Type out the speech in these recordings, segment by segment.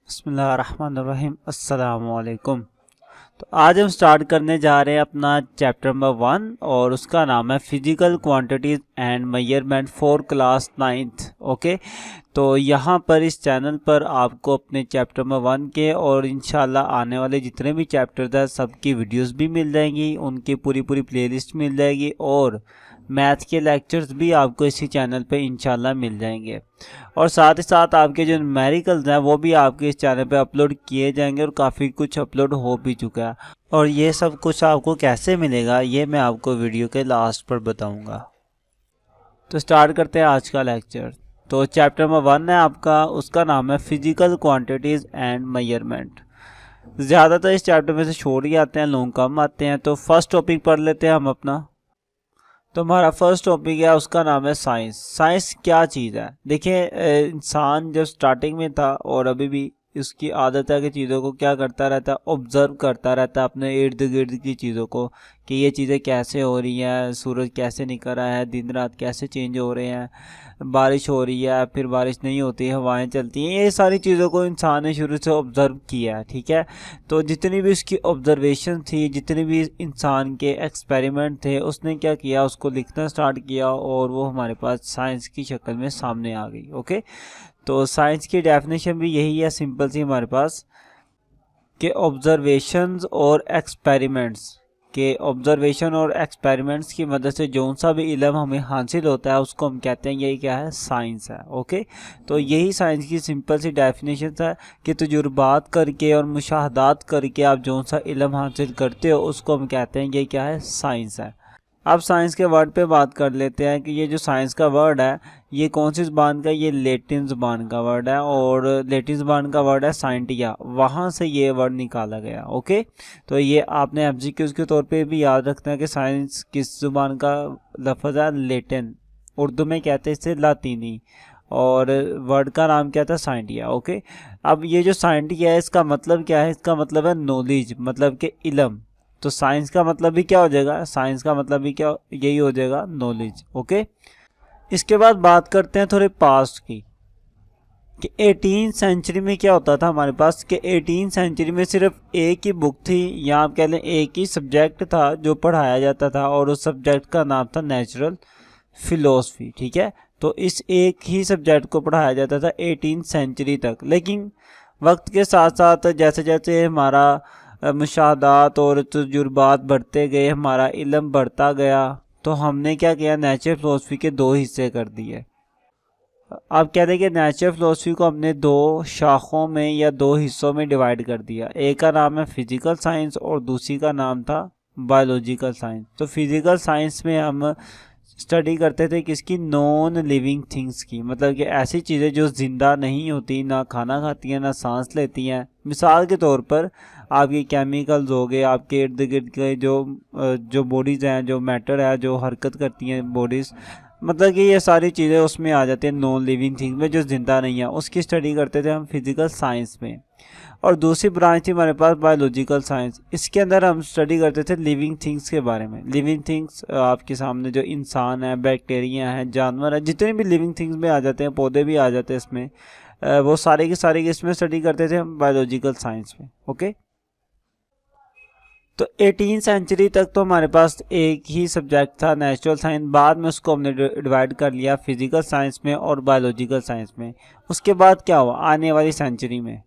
बिस्मिल्लाहिर्रहमानिर्रहीम अस्सलामुअलैकुम। तो आज हम स्टार्ट करने जा रहे हैं अपना चैप्टर नंबर 1 और उसका नाम है physical quantities and measurement for class 9th। Okay, तो यहाँ पर इस चैनल पर आपको अपने चैप्टर नंबर 1 के और इंशाल्लाह आने वाले जितने भी चैप्टर्स हैं सबकी वीडियोस भी मिल जाएंगी, उनकी पूरी प्लेलिस्ट मिल जाएगी और मैथ के लेक्चर्स भी आपको इसी चैनल पे इंशाल्लाह मिल जाएंगे। और साथ ही साथ आपके जो न्यूमेरिकल्स हैं वो भी आपके इस चैनल पे अपलोड किए जाएंगे और काफ़ी कुछ अपलोड हो भी चुका है। और ये सब कुछ आपको कैसे मिलेगा ये मैं आपको वीडियो के लास्ट पर बताऊंगा। तो स्टार्ट करते हैं आज का लेक्चर। तो चैप्टर नंबर 1 है आपका, उसका नाम है फिजिकल क्वांटिटीज़ एंड मेजरमेंट। ज़्यादातर इस चैप्टर में से छोड़ ही आते हैं, लोग कम आते हैं। तो फर्स्ट टॉपिक पढ़ लेते हैं हम अपना। तो हमारा फर्स्ट टॉपिक है, उसका नाम है साइंस। साइंस क्या चीज़ है? देखिए, इंसान जब स्टार्टिंग में था और अभी भी उसकी आदत है कि चीज़ों को क्या करता रहता है, ऑब्जर्व करता रहता है अपने इर्द गिर्द की चीज़ों को कि ये चीज़ें कैसे हो रही हैं, सूरज कैसे निकल रहा है, दिन रात कैसे चेंज हो रहे हैं, बारिश हो रही है फिर बारिश नहीं होती, हवाएं चलती हैं, ये सारी चीज़ों को इंसान ने शुरू से ऑब्ज़र्व किया है। ठीक है, तो जितनी भी उसकी ऑब्जर्वेशन थी, जितने भी इंसान के एक्सपेरिमेंट थे, उसने क्या किया, उसको लिखना स्टार्ट किया और वो हमारे पास साइंस की शक्ल में सामने आ गई। ओके, तो साइंस की डेफिनेशन भी यही है सिंपल सी हमारे पास कि ऑब्जर्वेशंस और एक्सपेरिमेंट्स के ऑब्जर्वेशन और एक्सपेरिमेंट्स की मदद से जो सा भी इल्म हमें हासिल होता है उसको हम कहते हैं यही क्या है, साइंस है। ओके, तो यही साइंस की सिंपल सी डेफिनेशन है कि तजुर्बात करके और मुशाहदात करके आप जो सा इल्म हासिल करते हो उसको हम कहते हैं ये क्या है, साइंस है। अब साइंस के वर्ड पे बात कर लेते हैं कि ये जो साइंस का वर्ड है ये कौन सी ज़बान का, ये लेटिन ज़बान का वर्ड है और लेटिन ज़बान का वर्ड है साइंटिया, वहाँ से ये वर्ड निकाला गया। ओके, तो ये आपने एमसीक्यूज़ के तौर पे भी याद रखना है कि साइंस किस ज़बान का लफ्ज़ है, लेटिन, उर्दू में कहते हैं इसे लातीनी, और वर्ड का नाम क्या था, साइंटिया। ओके, अब ये जो साइंटिया है इसका मतलब क्या है, इसका मतलब है नॉलेज, मतलब कि इल्म। तो साइंस का मतलब भी क्या हो जाएगा, साइंस का मतलब भी क्या, यही हो जाएगा, नॉलेज। ओके, इसके बाद बात करते हैं थोड़े पास्ट की कि 18th सेंचुरी में क्या होता था हमारे पास कि 18th सेंचुरी में सिर्फ एक ही बुक थी या आप कह लें एक ही सब्जेक्ट था जो पढ़ाया जाता था और उस सब्जेक्ट का नाम था नेचुरल फिलोसफी। ठीक है, तो इस एक ही सब्जेक्ट को पढ़ाया जाता था 18th सेंचुरी तक। लेकिन वक्त के साथ साथ जैसे जैसे हमारा मुशाहदात और तजुर्बात बढ़ते गए, हमारा इल्म बढ़ता गया, तो हमने क्या किया, नेचुरल फ़िलोसफी के दो हिस्से कर दिए। आप कहते हैं कि नेचुरल फ़िलोसफी को हमने दो शाखों में या दो हिस्सों में डिवाइड कर दिया। एक का नाम है फिज़िकल साइंस और दूसरी का नाम था बायोलॉजिकल साइंस। तो फिज़िकल साइंस में हम स्टडी करते थे किसकी, नॉन लिविंग थिंग्स की, मतलब कि ऐसी चीज़ें जो ज़िंदा नहीं होती, ना खाना खाती हैं ना सांस लेती हैं। मिसाल के तौर पर आपके केमिकल्स हो गए, आपके इर्द गिर्द के जो बॉडीज़ हैं, जो मैटर है, जो हरकत करती हैं बॉडीज़, मतलब कि ये सारी चीज़ें उसमें आ जाती हैं नॉन लिविंग थिंग्स में जो ज़िंदा नहीं है, उसकी स्टडी करते थे हम फिज़िकल साइंस में। और दूसरी ब्रांच थी हमारे पास बायोलॉजिकल साइंस, इसके अंदर हम स्टडी करते थे लिविंग थिंग्स के बारे में। लिविंग थिंग्स आपके सामने जो इंसान है, बैक्टीरिया हैं, जानवर हैं, जितने भी लिविंग थिंग्स में आ जाते हैं, पौधे भी आ जाते हैं इसमें, वो सारे के सारे इसमें स्टडी करते थे हम बायोलॉजिकल साइंस में। ओके, तो 18th सेंचुरी तक तो हमारे पास एक ही सब्जेक्ट था, नेचुरल साइंस। बाद में उसको हमने डिवाइड कर लिया फिजिकल साइंस में और बायोलॉजिकल साइंस में। उसके बाद क्या हुआ आने वाली सेंचुरी में,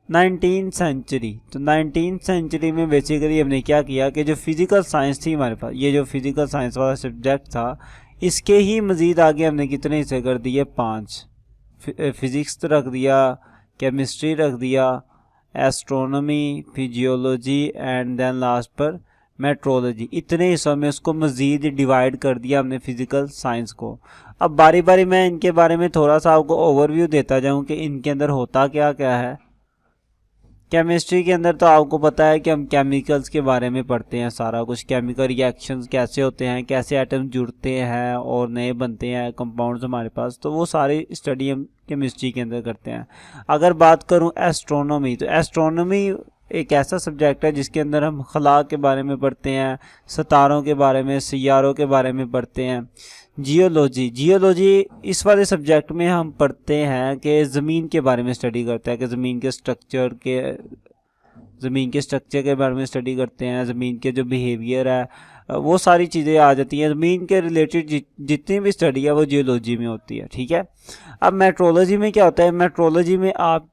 19th सेंचुरी। तो 19th सेंचुरी में बेसिकली हमने क्या किया कि जो फिजिकल साइंस थी हमारे पास, ये जो फिजिकल साइंस वाला सब्जेक्ट था, इसके ही मज़ीद आगे हमने कितने हिस्से कर दिए, 5। फिज़िक्स रख दिया, केमिस्ट्री रख दिया, astronomy, physiology and then last पर मेट्रोलॉजी। इतने हिस्सों में उसको मज़ीद डिवाइड कर दिया हमने फिज़िकल साइंस को। अब बारी बारी मैं इनके बारे में थोड़ा सा आपको ओवरव्यू देता जाऊं कि इनके अंदर होता क्या क्या है। केमिस्ट्री के अंदर तो आपको पता है कि हम केमिकल्स के बारे में पढ़ते हैं, सारा कुछ केमिकल रिएक्शंस कैसे होते हैं, कैसे एटम्स जुड़ते हैं और नए बनते हैं कंपाउंड्स हमारे पास, तो वो सारी स्टडी हम केमिस्ट्री के अंदर करते हैं। अगर बात करूं एस्ट्रोनॉमी, तो एस्ट्रोनॉमी एक ऐसा सब्जेक्ट है जिसके अंदर हम खला के बारे में पढ़ते हैं, सितारों के बारे में, सियारों के बारे में पढ़ते हैं। जियोलॉजी, जियोलॉजी इस वाले सब्जेक्ट में हम पढ़ते हैं कि ज़मीन के बारे में स्टडी करते हैं, कि ज़मीन के स्ट्रक्चर के बारे में स्टडी करते हैं, ज़मीन के जो बिहेवियर है वो सारी चीज़ें आ जाती हैं। ज़मीन के रिलेटेड जितनी भी स्टडी है वो जियोलॉजी में होती है, ठीक है। अब मेट्रोलॉजी में क्या होता है, मेट्रोलॉजी में आप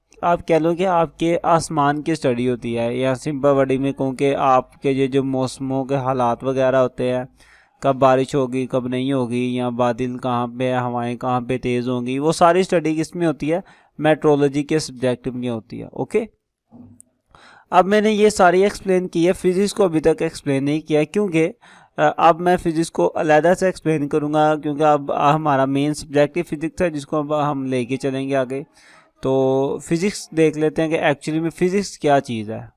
कह लो कि आपके आसमान की स्टडी होती है, या सिंपल वर्डिंग में कहूँ कि आपके ये जो मौसमों के हालात वगैरह होते हैं, कब बारिश होगी कब नहीं होगी, या बादल कहाँ पे है, हवाएं कहाँ पे तेज़ होंगी, वो सारी स्टडी किस में होती है, मेट्रोलॉजी के सब्जेक्ट में होती है। ओके, अब मैंने ये सारी एक्सप्लेन की है, फिज़िक्स को अभी तक एक्सप्लेन नहीं किया, क्योंकि अब मैं फ़िज़िक्स को अलहदा से एक्सप्लेन करूँगा, क्योंकि अब हमारा मेन सब्जेक्ट ही फ़िज़िक्स है, जिसको अब हम लेके चलेंगे आगे। तो फिज़िक्स देख लेते हैं कि एक्चुअली में फ़िज़िक्स क्या चीज़ है।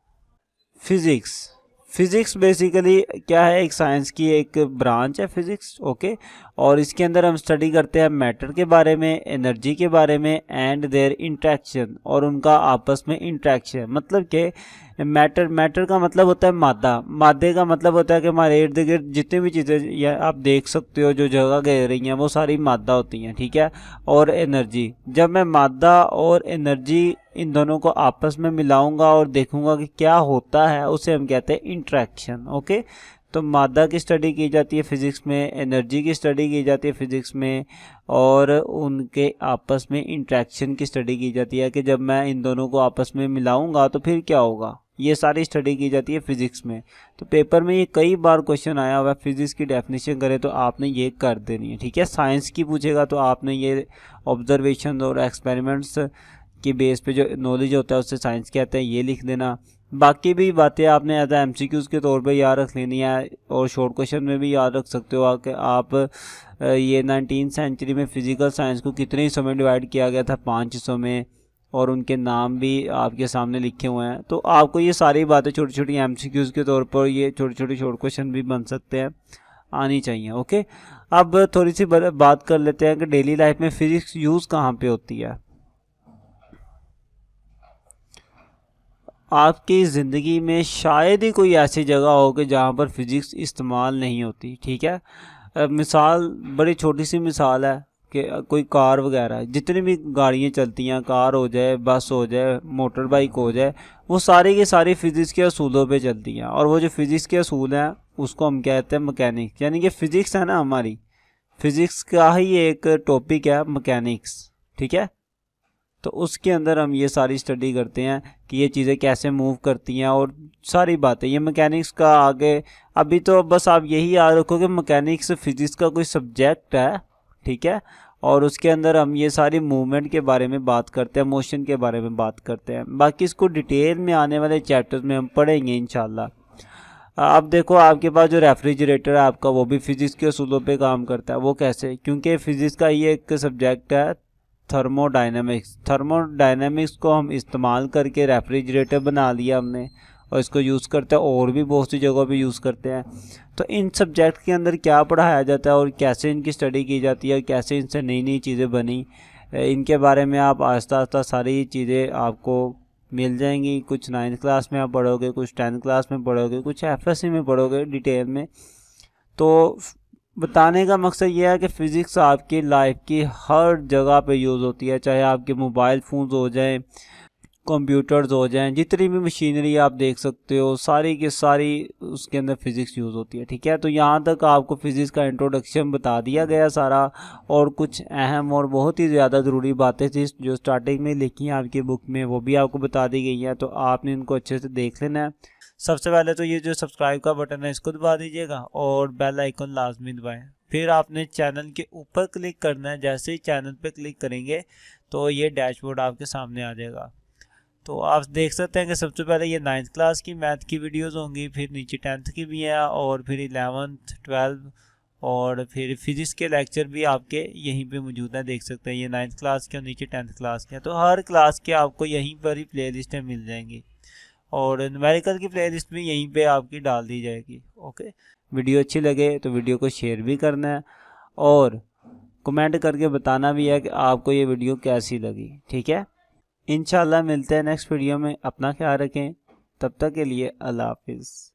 फ़िज़िक्स बेसिकली क्या है, एक साइंस की एक ब्रांच है फ़िज़िक्स, ओके। और इसके अंदर हम स्टडी करते हैं मैटर के बारे में, एनर्जी के बारे में, एंड देयर इंट्रैक्शन, और उनका आपस में इंट्रैक्शन। मतलब कि मैटर का मतलब होता है मादे का मतलब होता है कि हमारे इर्द गिर्द जितनी भी चीज़ें आप देख सकते हो जो जगह घेर रही हैं वो सारी मादा होती हैं, ठीक है। और एनर्जी, जब मैं मादा और एनर्जी इन दोनों को आपस में मिलाऊंगा और देखूंगा कि क्या होता है, उसे हम कहते हैं इंट्रैक्शन, ओके। तो मादा की स्टडी की जाती है फिज़िक्स में, एनर्जी की स्टडी की जाती है फिज़िक्स में, और उनके आपस में इंट्रैक्शन की स्टडी की जाती है कि जब मैं इन दोनों को आपस में मिलाऊंगा तो फिर क्या होगा, ये सारी स्टडी की जाती है फिज़िक्स में। तो पेपर में ये कई बार क्वेश्चन आया हुआ है, फिज़िक्स की डेफिनेशन करें तो आपने ये कर देनी है, ठीक है। साइंस की पूछेगा तो आपने ये ऑब्जर्वेशन और एक्सपेरिमेंट्स की बेस पे जो नॉलेज होता है उससे साइंस कहते हैं, ये लिख देना। बाकी भी बातें आपने एज एमसीक्यूज़ के तौर पे याद रख लेनी है, और शॉर्ट क्वेश्चन में भी याद रख सकते हो कि आप ये 19वीं सेंचुरी में फ़िज़िकल साइंस को कितने हिस्सों में डिवाइड किया गया था, 5 हिस्सों में, और उनके नाम भी आपके सामने लिखे हुए हैं। तो आपको ये सारी बातें छोटी छोटी एमसीक्यूज़ के तौर पर, ये छोटे छोटे शॉर्ट क्वेश्चन भी बन सकते हैं, आनी चाहिए, ओके। अब थोड़ी सी बात कर लेते हैं कि डेली लाइफ में फ़िज़िक्स यूज़ कहाँ पे होती है। आपकी ज़िंदगी में शायद ही कोई ऐसी जगह हो कि जहाँ पर फ़िज़िक्स इस्तेमाल नहीं होती, ठीक है। मिसाल, बड़ी छोटी सी मिसाल है कि कोई कार वगैरह, जितनी भी गाड़ियाँ चलती हैं, कार हो जाए, बस हो जाए, मोटर बाइक हो जाए, वो सारी की सारी फ़िज़िक्स के असूलों पे चलती हैं। और वो जो फ़िज़िक्स के असूल हैं उसको हम कहते हैं मैकेनिक्स, यानी कि फ़िज़िक्स है ना हमारी, फ़िज़िक्स का ही एक टॉपिक है मैकेनिक्स, ठीक है। तो उसके अंदर हम ये सारी स्टडी करते हैं कि ये चीज़ें कैसे मूव करती हैं और सारी बातें, ये मैकेनिक्स का आगे। अभी तो बस आप यही याद रखो कि मैकेनिक्स फिज़िक्स का कोई सब्जेक्ट है, ठीक है। और उसके अंदर हम ये सारी मूवमेंट के बारे में बात करते हैं, मोशन के बारे में बात करते हैं। बाकी इसको डिटेल में आने वाले चैप्टर्स में हम पढ़ेंगे इंशाल्लाह। अब देखो, आपके पास जो रेफ्रिजरेटर है आपका, वो भी फिज़िक्स के असूलों पे काम करता है। वो कैसे? क्योंकि फ़िज़िक्स का ये एक सब्जेक्ट है थर्मोडायनेमिक्स को हम इस्तेमाल करके रेफ्रिजरेटर बना लिया हमने, और इसको यूज़ करते हैं, और भी बहुत सी जगहों पे यूज़ करते हैं। तो इन सब्जेक्ट के अंदर क्या पढ़ाया जाता है और कैसे इनकी स्टडी की जाती है, कैसे इनसे नई नई चीज़ें बनी, इनके बारे में आप आहिस्ता आहिस्ता सारी चीज़ें आपको मिल जाएंगी। कुछ 9th क्लास में आप पढ़ोगे, कुछ 10th क्लास में पढ़ोगे, कुछ FSC में पढ़ोगे डिटेल में। तो बताने का मकसद ये है कि फ़िज़िक्स आपकी लाइफ की हर जगह पे यूज़ होती है, चाहे आपके मोबाइल फ़ोन्स हो जाएं, कंप्यूटर्स हो जाएं, जितनी भी मशीनरी आप देख सकते हो सारी की सारी उसके अंदर फ़िज़िक्स यूज़ होती है, ठीक है। तो यहाँ तक आपको फ़िज़िक्स का इंट्रोडक्शन बता दिया गया सारा, और कुछ अहम और बहुत ही ज़्यादा ज़रूरी बातें थी जो स्टार्टिंग में लिखी हैं आपकी बुक में, वो भी आपको बता दी गई हैं। तो आपने इनको अच्छे से देख लेना है। सबसे पहले तो ये जो सब्सक्राइब का बटन है इसको दबा दीजिएगा, और बेल आइकन लाजमी दबाएं। फिर आपने चैनल के ऊपर क्लिक करना है। जैसे ही चैनल पे क्लिक करेंगे तो ये डैशबोर्ड आपके सामने आ जाएगा। तो आप देख सकते हैं कि सबसे पहले ये 9th क्लास की मैथ की वीडियोस होंगी, फिर नीचे 10th की भी है, और फिर 11th 12 और फिर फिज़िक्स के लेक्चर भी आपके यहीं पे मौजूद हैं, देख सकते हैं। ये 9th क्लास के और नीचे 10th क्लास के हैं। तो हर क्लास के आपको यहीं पर ही प्ले लिस्टें मिल जाएंगी, और न्यूमेरिकल की प्लेलिस्ट भी यहीं पे आपकी डाल दी जाएगी, ओके। वीडियो अच्छी लगे तो वीडियो को शेयर भी करना है, और कमेंट करके बताना भी है कि आपको ये वीडियो कैसी लगी, ठीक है। इंशाल्लाह मिलते हैं नेक्स्ट वीडियो में। अपना ख्याल रखें, तब तक के लिए अल्लाह हाफिज़।